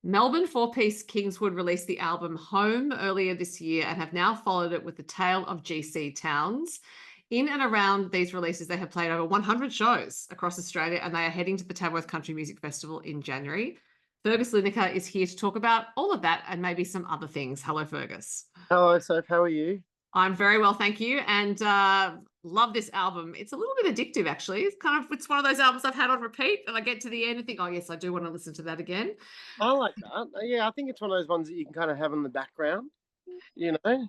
Melbourne four-piece Kingswood released the album Home earlier this year and have now followed it with the Tale of G.C. Towns. In and around these releases, they have played over 100 shows across Australia, and they are heading to the Tamworth Country Music Festival in January. Fergus Linacre is here to talk about all of that and maybe some other things. Hello, Fergus. Hello, Soph. How are you? I'm very well, thank you, and love this album. It's a little bit addictive, actually. It's one of those albums I've had on repeat, and I get to the end and think, oh yes, I do want to listen to that again. I like that. Yeah, I think it's one of those ones that you can kind of have in the background, you know?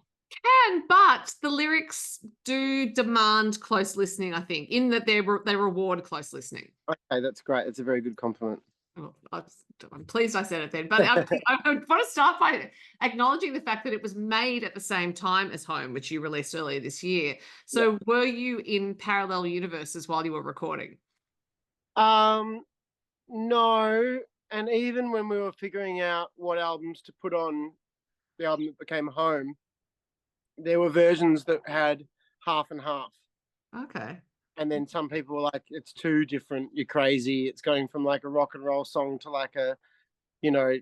But the lyrics do demand close listening, I think, in that they reward close listening. Okay, that's great. That's a very good compliment. Oh, I'm pleased I said it then. But I want to start by acknowledging the fact that it was made at the same time as Home, which you released earlier this year. So Yeah. were you in parallel universes while you were recording? Um, no, and even when we were figuring out what albums to put on the album that became Home, there were versions that had half and half. Okay. And then some people were like, it's too different. You're crazy. It's going from like a rock and roll song to like a, you know,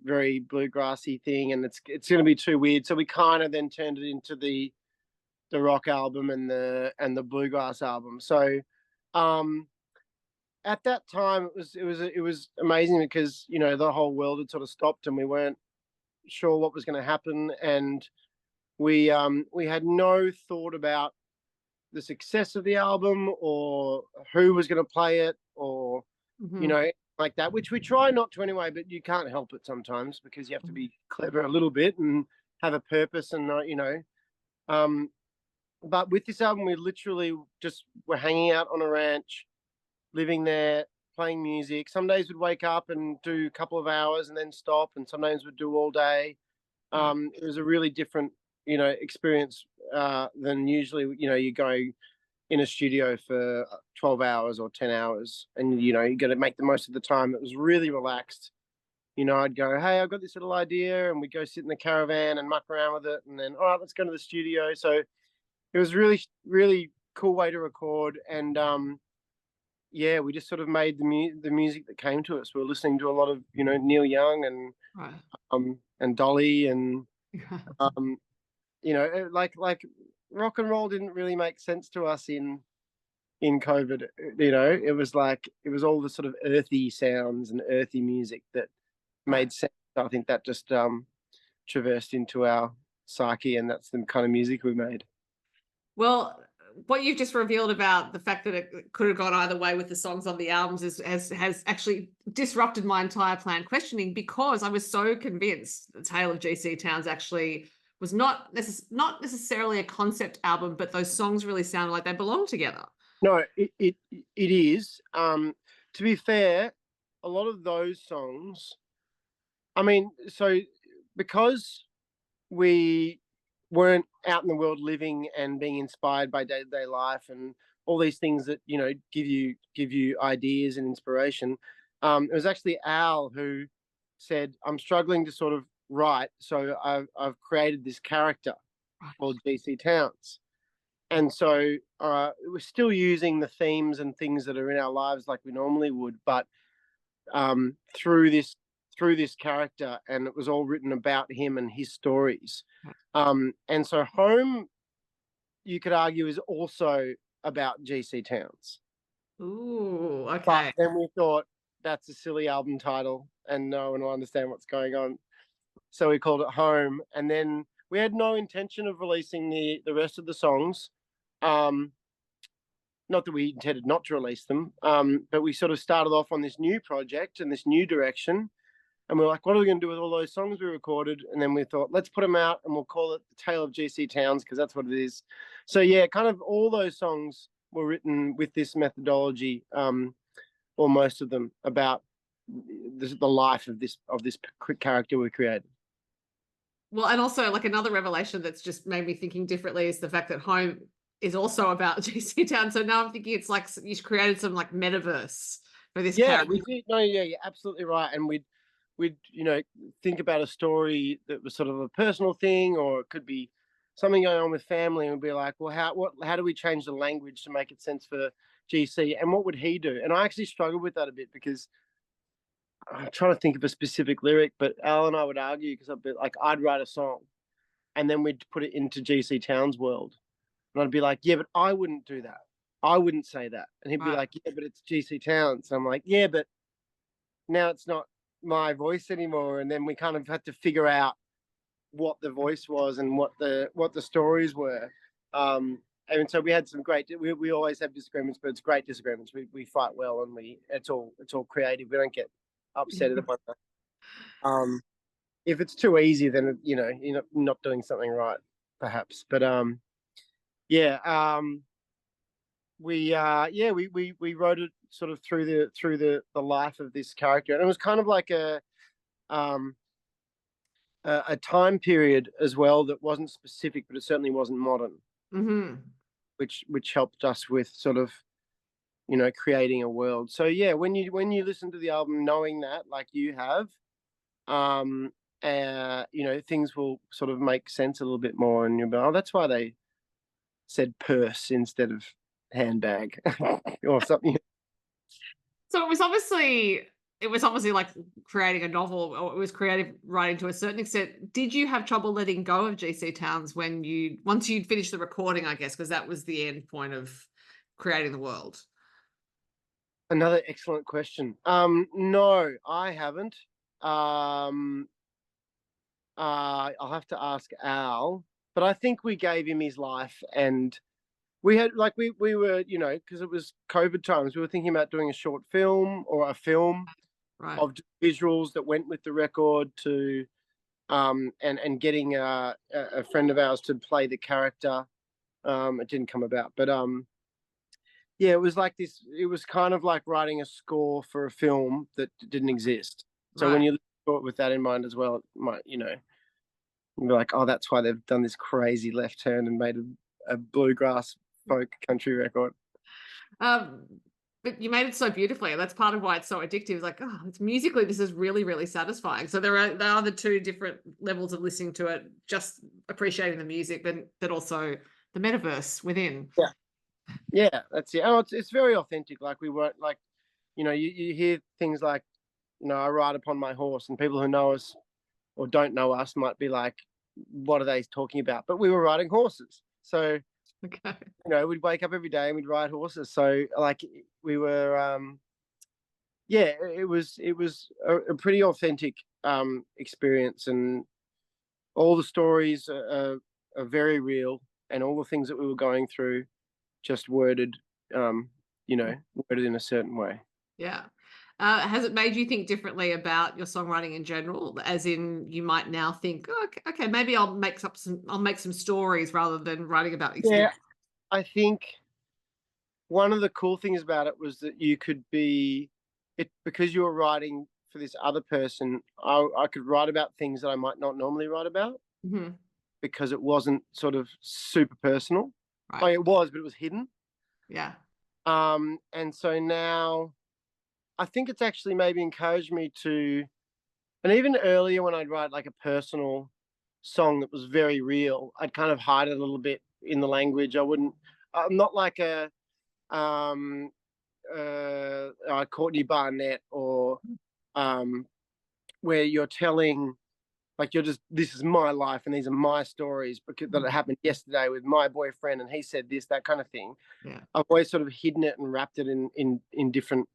very bluegrassy thing, and it's going to be too weird. So we kind of then turned it into the rock album and the bluegrass album. So um at that time it was amazing because the whole world had sort of stopped and we weren't sure what was going to happen, and we had no thought about the success of the album or who was going to play it or you Mhm. know like that, which we try not to anyway, but you can't help it sometimes because you have to be clever a little bit and have a purpose and um but with this album we literally just were hanging out on a ranch, living there, playing music. Some days we'd wake up and do a couple of hours and then stop, and sometimes we'd do all day. Right. It was a really different, experience than usually. You go in a studio for 12 hours or 10 hours, and you got to make the most of the time. It was really relaxed. I'd go, hey, I've got this little idea, and we'd go sit in the caravan and muck around with it, and then, all right, let's go to the studio. So it was really, really cool way to record, and yeah, we just sort of made the music that came to us. We were listening to a lot of Neil Young Right. and Dolly and um like rock and roll didn't really make sense to us in COVID. It was all the sort of earthy sounds and earthy music that Right. made sense. I think that just traversed into our psyche, and that's the kind of music we made. Well, what you've just revealed about the fact that it could have gone either way with the songs on the albums has actually disrupted my entire plan questioning, because I was so convinced the Tale of G.C. Towns actually was not necessarily a concept album, but those songs really sounded like they belonged together. No, it is. To be fair, a lot of those songs. I mean, so because we weren't out in the world living and being inspired by day to day life and all these things that give you ideas and inspiration. It was actually Al who said, "I'm struggling to sort of write, so I've created this character called GC Towns." And so we're still using the themes and things that are in our lives like we normally would, but through this character, and it was all written about him and his stories. And so Home, you could argue, is also about GC Towns. Ooh, But okay. then we thought that's a silly album title and no one will understand what's going on. So we called it Home. And then we had no intention of releasing the rest of the songs. Um, Not that we intended not to release them, but we sort of started off on this new project and this new direction. And we are like, what are we going to do with all those songs we recorded? And then we thought, let's put them out and we'll call it The Tale of GC Towns because that's what it is. So, yeah, kind of all those songs were written with this methodology, or most of them, about the life of this character we created. Well, and also like another revelation that's just made me thinking differently is the fact that Home is also about GC Town. So now I'm thinking it's like you created some like metaverse for this Yeah, character. we did. No, yeah, you're absolutely right. And we'd think about a story that was sort of a personal thing, or it could be something going on with family, and we'd be like, well, how do we change the language to make it sense for GC, and what would he do? And I actually struggled with that a bit because I'm trying to think of a specific lyric, but Al and I would argue because I'd be like, I'd write a song and then we'd put it into GC Towns' world. And I'd be like, yeah, but I wouldn't do that. I wouldn't say that. And he'd be Right. like, yeah, but it's GC Towns. And I'm like, yeah, but now it's not my voice anymore. And then we kind of had to figure out what the voice was and what the stories were. And so we had some great. We always have disagreements, but it's great disagreements. We fight well, and it's all creative. We don't get upset at one another. If it's too easy, then you're not doing something right, perhaps. But we wrote it sort of through the life of this character, and it was kind of like a time period as well that wasn't specific, but it certainly wasn't modern, Mm-hmm. which helped us with sort of creating a world. So yeah, when you listen to the album knowing that, like you have, things will sort of make sense a little bit more, and you'll be, oh, that's why they said purse instead of handbag or something. So it was obviously like creating a novel, or it was creative writing to a certain extent. Did you have trouble letting go of GC Towns once you'd finished the recording, I guess, because that was the end point of creating the world? Another excellent question. No, I haven't. I'll have to ask Al, but I think we gave him his life, and we had we were because it was COVID times. We were thinking about doing a short film or a film Right. of visuals that went with the record to and getting a friend of ours to play the character. It didn't come about, but yeah, it was like this. It was kind of like writing a score for a film that didn't exist. So when Right. you thought with that in mind as well, it might you'd be like, oh, that's why they've done this crazy left turn and made a bluegrass folk country record. Um, but you made it so beautifully, and that's part of why it's so addictive. It's like, oh, it's musically, this is really, really satisfying. So there are the two different levels of listening to it, just appreciating the music, but also the metaverse within. Yeah, yeah, that's it. Oh, it's very authentic. Like we weren't like, you hear things like, I ride upon my horse, and people who know us or don't know us might be like, what are they talking about? But we were riding horses. So, Okay. we'd wake up every day and we'd ride horses. So like we were, yeah, it was a pretty authentic experience, and all the stories are very real, and all the things that we were going through just worded, worded in a certain way. Yeah. Has it made you think differently about your songwriting in general? As in, you might now think, oh, okay, maybe I'll make some stories rather than writing about Yeah, experience. I think one of the cool things about it was that you could be it because you were writing for this other person. I could write about things that I might not normally write about Hmm. because it wasn't sort of super personal. Right. Like it was, but it was hidden. Yeah. And so now I think it's actually maybe encouraged me to, and even earlier when I'd write like a personal song that was very real, I'd kind of hide it a little bit in the language. I'm not like a um, Courtney Barnett or where you're telling like this is my life and these are my stories because that it happened yesterday with my boyfriend and he said this, that kind of thing. Yeah. I've always sort of hidden it and wrapped it in different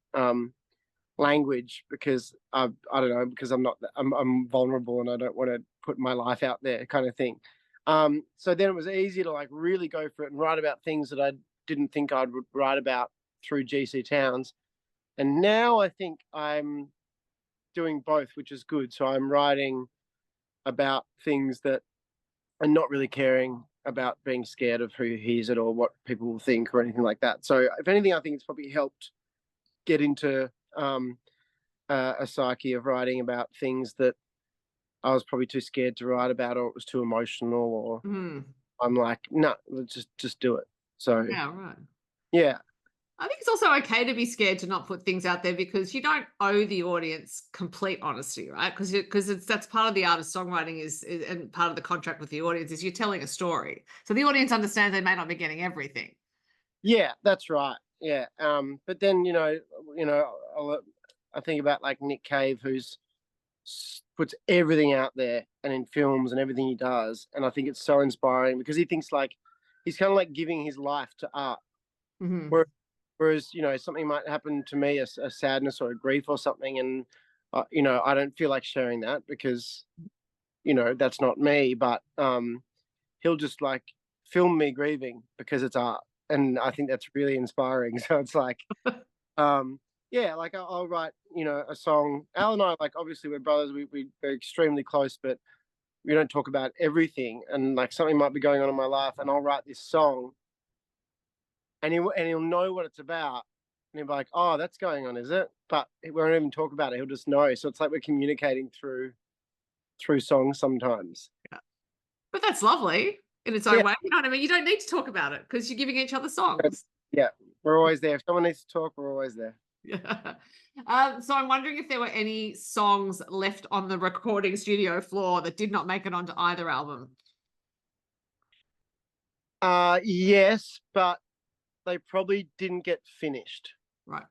language because I don't know, because I'm vulnerable and I don't want to put my life out there kind of thing. So then it was easy to like really go for it and write about things that I didn't think I'd write about through GC Towns. And now I think I'm doing both, which is good. So I'm writing about things that are not really caring about being scared of who hears it or what people will think or anything like that. So if anything, I think it's probably helped get into a psyche of writing about things that I was probably too scared to write about, or it was too emotional, or Mm. I'm like, no, let's just do it. So Yeah. Right. yeah, I think it's also okay to be scared to not put things out there because you don't owe the audience complete honesty, right? Because that's part of the art of songwriting is and part of the contract with the audience is you're telling a story. So the audience understands they may not be getting everything. yeah, that's right. Yeah, but then I'll, I think about like Nick Cave, who's puts everything out there and in films and everything he does, and I think it's so inspiring because he thinks like he's kind of like giving his life to art. Mm-hmm. Whereas something might happen to me, a sadness or a grief or something, and I don't feel like sharing that because that's not me. But he'll just like film me grieving because it's art, and I think that's really inspiring. So it's like yeah, like I'll write a song. Al and I, like, obviously we're brothers, we're extremely close, but we don't talk about everything, and like something might be going on in my life and I'll write this song, and he'll know what it's about, and he'll be like, oh, that's going on, is it? But we won't even talk about it, he'll just know. So it's like we're communicating through songs sometimes. Yeah. But that's lovely in its own Yeah. way. You know what I mean? You don't need to talk about it because you're giving each other songs. Yeah, we're always there. If someone needs to talk, we're always there. Yeah. So I'm wondering if there were any songs left on the recording studio floor that did not make it onto either album. Yes, but they probably didn't get finished. Right.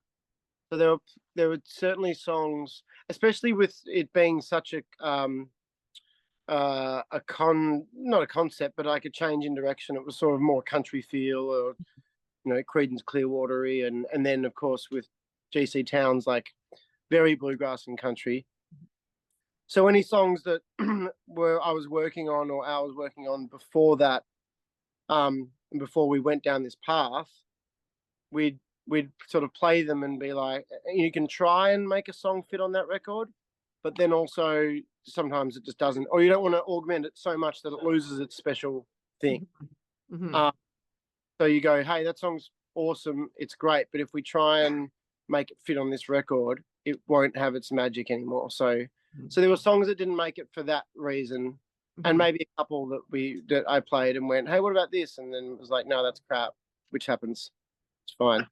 So there were certainly songs, especially with it being such not a concept, but like a change in direction. It was sort of more country feel, or Creedence Clearwatery, and then of course with GC Towns, like very bluegrass and country. So any songs that I was working on or Al was working on before that, before we went down this path, we'd sort of play them and be like, you can try and make a song fit on that record, but then also sometimes it just doesn't, or you don't want to augment it so much that it loses its special thing. Mm-hmm. So you go, hey, that song's awesome, it's great, but if we try and make it fit on this record, it won't have its magic anymore. So there were songs that didn't make it for that reason, and maybe a couple that I played and went, hey, what about this? And then it was like, no, that's crap, which happens. It's fine.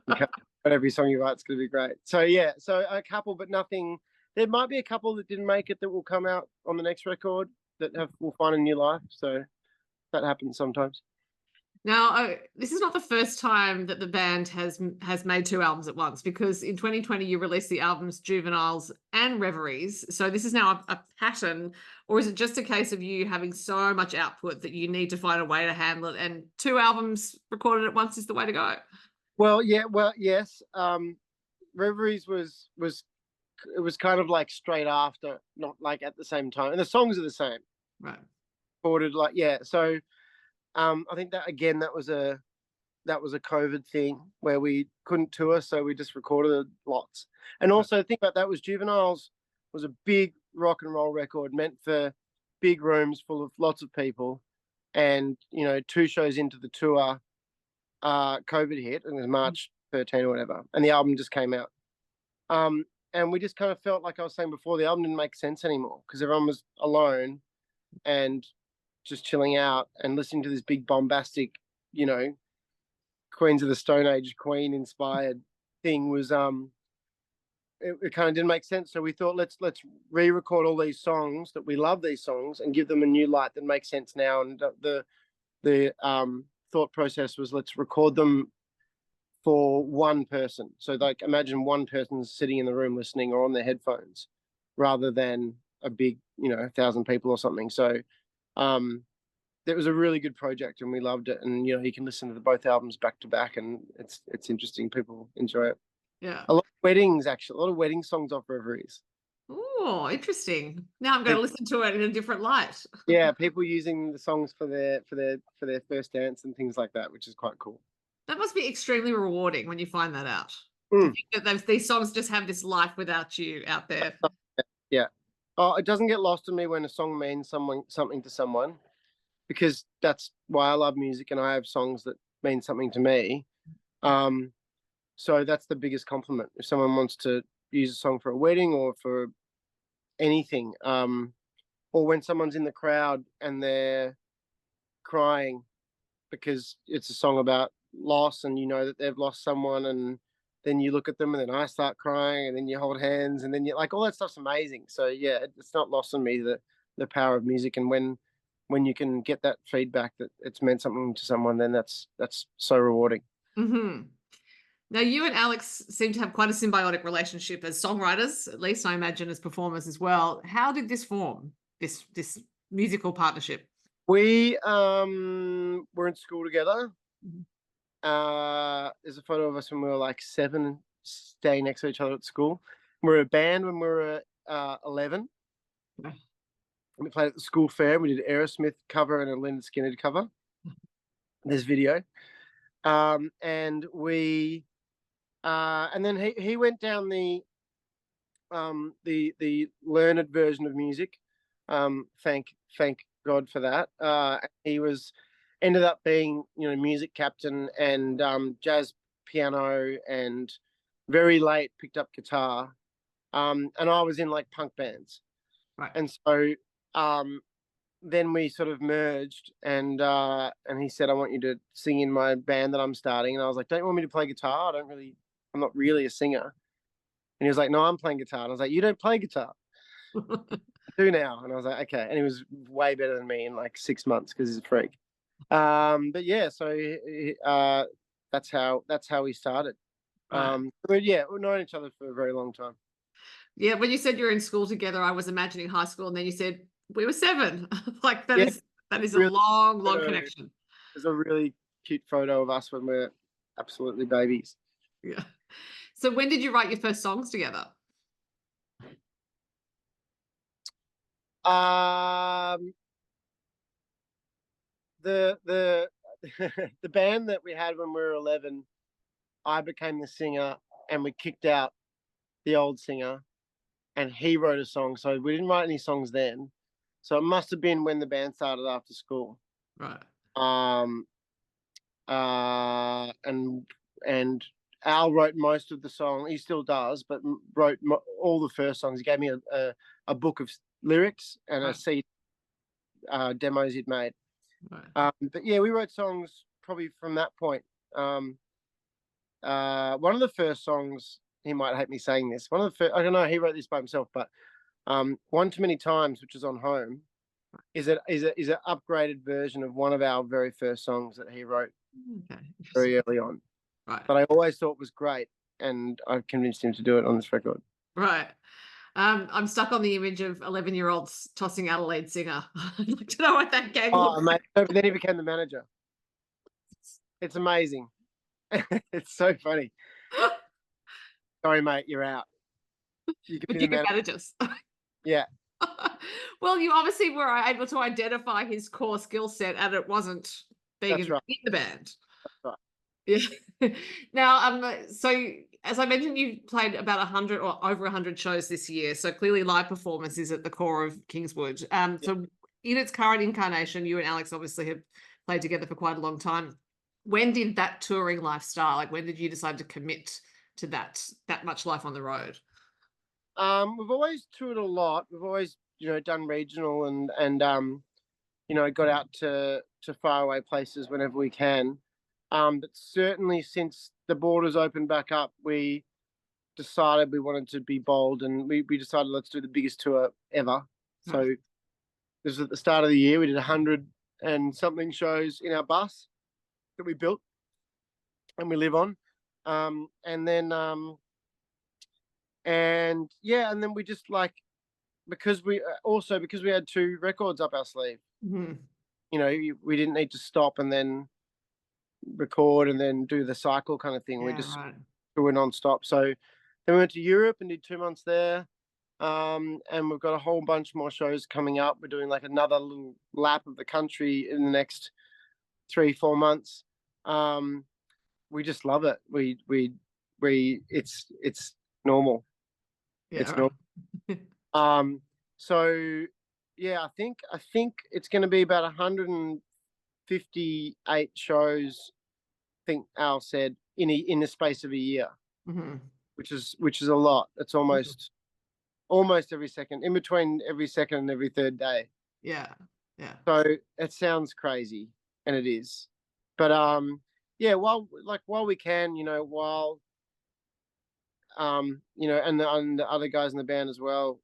But every song you write's going to be great. So yeah, so a couple, but nothing. There might be a couple that didn't make it that will come out on the next record that will find a new life. So that happens sometimes. Now, this is not the first time that the band has made two albums at once, because in 2020 you released the albums Juveniles and Reveries. So this is now a pattern, or is it just a case of you having so much output that you need to find a way to handle it, and two albums recorded at once is the way to go? Well, yes. Reveries was it was kind of like straight after, not like at the same time, and the songs are the same. Right. Recorded so. I think that again, that was a COVID thing where we couldn't tour, so we just recorded lots. And also think about that was Juveniles was a big rock and roll record meant for big rooms full of lots of people, and 2 shows into the tour, COVID hit, and it was March 13 or whatever, and the album just came out. And we just kind of felt, like I was saying before, the album didn't make sense anymore because everyone was alone and just chilling out and listening to this big bombastic, Queens of the Stone Age Queen inspired thing was it kind of didn't make sense. So we thought, let's re-record all these songs that we love, these songs, and give them a new light that makes sense now. And the thought process was, let's record them for one person. So like imagine one person's sitting in the room listening or on their headphones, rather than a big 1,000 people or something. So it was a really good project and we loved it, and you can listen to both albums back to back, and it's interesting. People enjoy it. Yeah. A lot of weddings, actually, a lot of wedding songs off Reveries. Oh, interesting. Now I'm going to listen to it in a different light. Yeah, people using the songs for their first dance and things like that, which is quite cool. That must be extremely rewarding when you find that out. To think that these songs just have this life without you out there. Yeah. Oh, it doesn't get lost on me when a song means something to someone, because that's why I love music, and I have songs that mean something to me. So that's the biggest compliment. If someone wants to use a song for a wedding or for anything, or when someone's in the crowd and they're crying because it's a song about loss, and that they've lost someone, and then you look at them and then I start crying, and then you hold hands, and then you like, all that stuff's amazing. So yeah, it's not lost on me, the power of music, and when you can get that feedback that it's meant something to someone, then that's so rewarding. Mm-hmm. Now, you and Alex seem to have quite a symbiotic relationship as songwriters, at least I imagine as performers as well. How did this form, this musical partnership? We were in school together. Mhm. There's a photo of us when we were like 7, staying next to each other at school. We were a band when we were 11. Yeah. We played at the school fair. We did Aerosmith cover and a Lynyrd Skynyrd cover. There's video. And we and then he went down the learned version of music. Thank God for that. He ended up being, music captain and jazz piano, and very late picked up guitar. And I was in like punk bands, Right. and so then we sort of merged, and he said, "I want you to sing in my band that I'm starting." And I was like, "Don't you want me to play guitar? I'm not really a singer." And he was like, "No, I'm playing guitar." And I was like, "You don't play guitar." "I do now." And I was like, "Okay." And he was way better than me in like 6 months because he's a freak. But yeah, so that's how we started. Right. But yeah, we've known each other for a very long time. Yeah, when you said you're in school together, I was imagining high school, and then you said we were 7. Like Yeah, that is a really. long, long Photo. connection. There's a really cute photo of us when we're absolutely babies. Yeah. So when did you write your first songs together? Um, the the band that we had when we were 11, I became the singer, and we kicked out the old singer, and he wrote a song. So we didn't write any songs then. So it must have been when the band started after school. Right. Um, and Al wrote most of the song. He still does, but wrote all the first songs. He gave me a book of lyrics and a Right. CD demos he'd made. Right. But yeah, we wrote songs probably from that point. One of the first songs, he might hate me saying this. One of the first, I don't know, he wrote this by himself, but "One Too Many Times," which is on Home, is an upgraded version of one of our very first songs that he wrote Okay. very Interesting. early on. Right. But I always thought was great, and I convinced him to do it on this record. Right. I'm stuck on the image of 11-year-olds tossing out a lead singer. I'd like to know what that gang Oh, looks mate! But then he became the manager. It's amazing. It's so funny. like. Sorry, mate, you're out. You can But be you the could manager. manage us. Yeah, Well, you obviously were able to identify his core skill set, and it wasn't being that's in right. the band. That's right. Yeah. Now, so as I mentioned, you played about 100 or over 100 shows this year. So clearly, live performance is at the core of Kingswood. Yeah. So in its current incarnation, you and Alex obviously have played together for quite a long time. When did that touring lifestyle, like when did you decide to commit to that much life on the road? We've always toured a lot. We've always, done regional, and got out to faraway places whenever we can. But certainly since the borders opened back up, we decided we wanted to be bold, and we decided, let's do the biggest tour ever. So Right. this was at the start of the year. We did 100 and something shows in our bus that we built and we live on. And then and yeah, and then we just like, because we had 2 records up our sleeve. Mhm. We didn't need to stop and then record and then do the cycle kind of thing. We Yeah, just right. were non-stop. So then we went to Europe and did 2 months there. And we've got a whole bunch more shows coming up. We're doing like another little lap of the country in the next 3-4 months. We just love it. It's normal. Yeah, It's right. normal. So yeah, I think it's going to be about 158 shows. I think Al said in the space of a year, Mhm. which is a lot. It's almost every second, in between every second and every third day. Yeah. Yeah. So it sounds crazy, and it is. But yeah, while we can, while and the other guys in the band as well,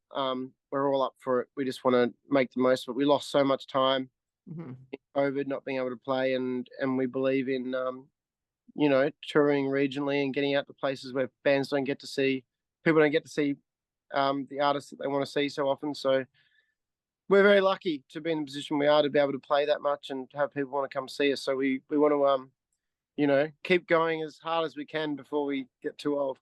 we're all up for it. We just want to make the most of it. We lost so much time Mhm. in COVID not being able to play, and we believe in touring regionally and getting out to places where bands don't get to see, people don't get to see the artists that they want to see so often. So we're very lucky to be in the position we are to be able to play that much and have people want to come see us. So we want to keep going as hard as we can before we get too old.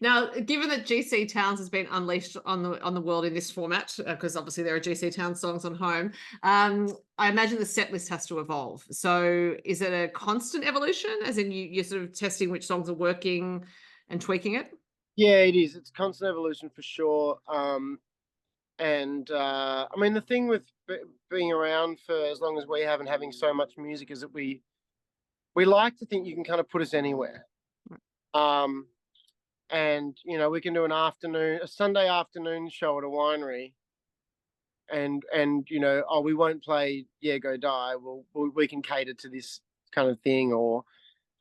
Now, given that GC Towns has been unleashed on the world in this format, because obviously there are GC Towns songs on home, I imagine the set list has to evolve. So is it a constant evolution, as in you're sort of testing which songs are working and tweaking it? Yeah, it is. It's constant evolution for sure. And I mean, the thing with being around for as long as we have and having so much music is that we like to think you can kind of put us anywhere. And we can do a Sunday afternoon show at a winery, and we won't play Yeah Go Die. Well, we can cater to this kind of thing, or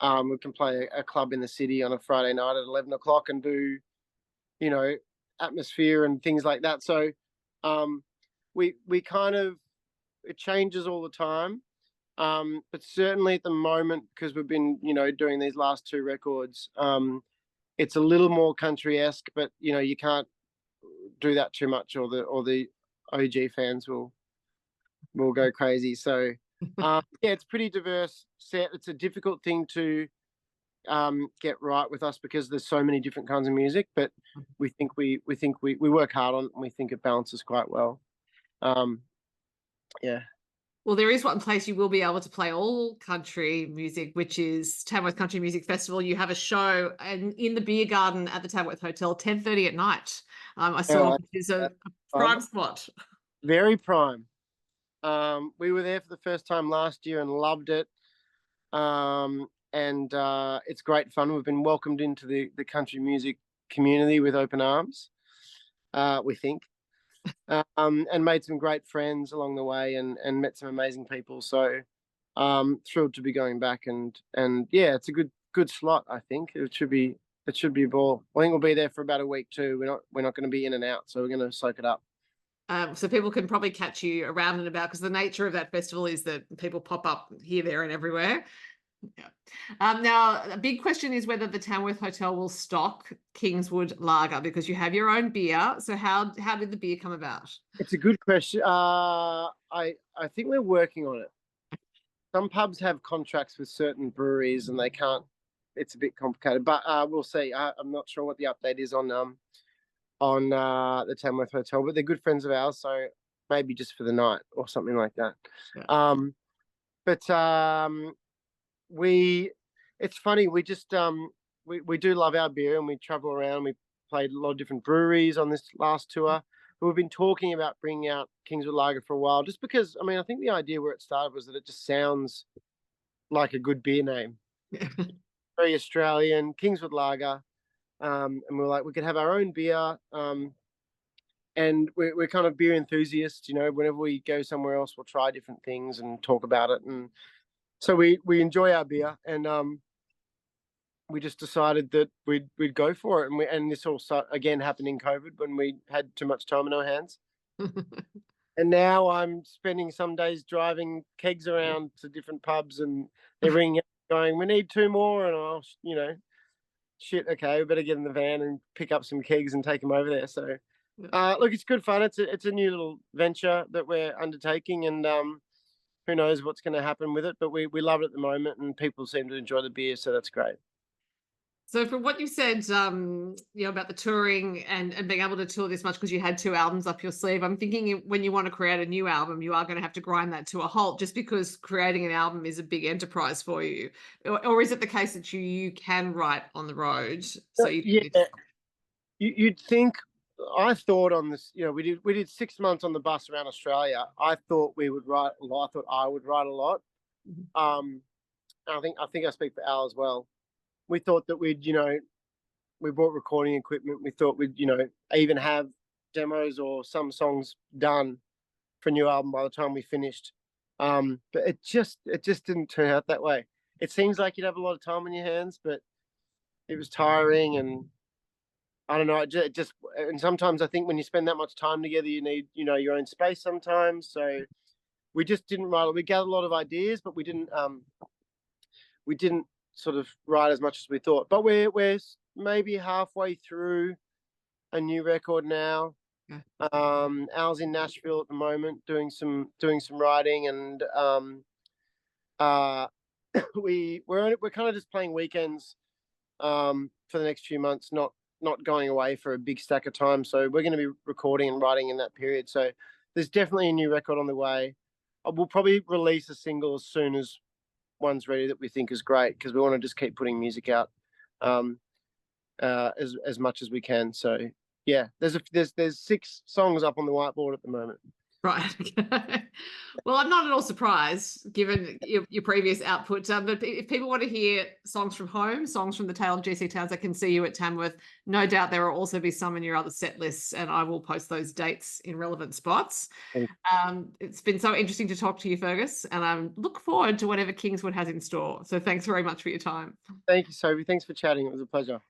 we can play a club in the city on a Friday night at 11 o'clock and do atmosphere and things like that. So we kind of, it changes all the time. But certainly at the moment, because we've been doing these last two records, it's a little more country-esque, but you can't do that too much, or the OG fans will go crazy. So yeah, it's pretty diverse set. It's a difficult thing to get right with us because there's so many different kinds of music, but we think we work hard on it, and we think it balances quite well. Yeah. Well, there is one place you will be able to play all country music, which is Tamworth Country Music Festival. You have a show in the beer garden at the Tamworth Hotel, 10:30 at night. I saw it is a prime spot. Very prime. We were there for the first time last year and loved it. And it's great fun. We've been welcomed into the country music community with open arms, we think. And made some great friends along the way, and met some amazing people. So thrilled to be going back, and yeah, it's a good slot. I think it should be a ball. I think we'll be there for about a week too. We're not going to be in and out, so we're going to soak it up. So people can probably catch you around and about, because the nature of that festival is that people pop up here, there, and everywhere. Yeah. Now, a big question is whether the Tamworth Hotel will stock Kingswood lager, because you have your own beer. So how did the beer come about? It's a good question. I think we're working on it. Some pubs have contracts with certain breweries, and they can't. It's a bit complicated, but we'll see. I'm not sure what the update is on the Tamworth Hotel, but they're good friends of ours, so maybe just for the night or something like that. Yeah. It's funny, we just we do love our beer, and we travel around. We played a lot of different breweries on this last tour, but we've been talking about bringing out Kingswood Lager for a while, just because, I mean, I think the idea where it started was that it just sounds like a good beer name. Very Australian, Kingswood Lager. And we're like, we could have our own beer. And we're kind of beer enthusiasts, whenever we go somewhere else, we'll try different things and talk about it. And so we enjoy our beer, and we just decided that we'd go for it. And this all again happened in COVID, when we had too much time in our hands. And now I'm spending some days driving kegs around to different pubs, and they're ringing up going, we need 2 more. And I'll, shit, okay, we better get in the van and pick up some kegs and take them over there. So look, it's good fun. It's a new little venture that we're undertaking, and who knows what's going to happen with it, but we love it at the moment, and people seem to enjoy the beer, so that's great. So from what you said, about the touring and being able to tour this much because you had 2 albums up your sleeve, I'm thinking when you want to create a new album, you are going to have to grind that to a halt, just because creating an album is a big enterprise for you. Or is it the case that you can write on the road? So you'd think. I thought on this, we did 6 months on the bus around Australia. I thought we would write a lot. I thought I would write a lot. I think I speak for Al as well. We thought that we bought recording equipment. We thought we'd, even have demos or some songs done for a new album by the time we finished. But it just didn't turn out that way. It seems like you'd have a lot of time on your hands, but it was tiring, and I don't know. It just, and sometimes I think when you spend that much time together, you need, your own space sometimes. So we just didn't write it. We gathered a lot of ideas, but we didn't we didn't sort of write as much as we thought. But we're maybe halfway through a new record now. Yeah. Al's in Nashville at the moment doing some writing, and we're kind of just playing weekends for the next few months, not going away for a big stack of time. So we're going to be recording and writing in that period. So there's definitely a new record on the way. We'll probably release a single as soon as one's ready that we think is great, because we want to just keep putting music out as much as we can. So yeah, there's 6 songs up on the whiteboard at the moment. Right. Well, I'm not at all surprised given your previous output. But if people want to hear songs from home, songs from the Tale of G.C. Towns, I can see you at Tamworth. No doubt there will also be some in your other set lists, and I will post those dates in relevant spots. It's been so interesting to talk to you, Fergus, and I look forward to whatever Kingswood has in store. So thanks very much for your time. Thank you, Sophie. Thanks for chatting. It was a pleasure.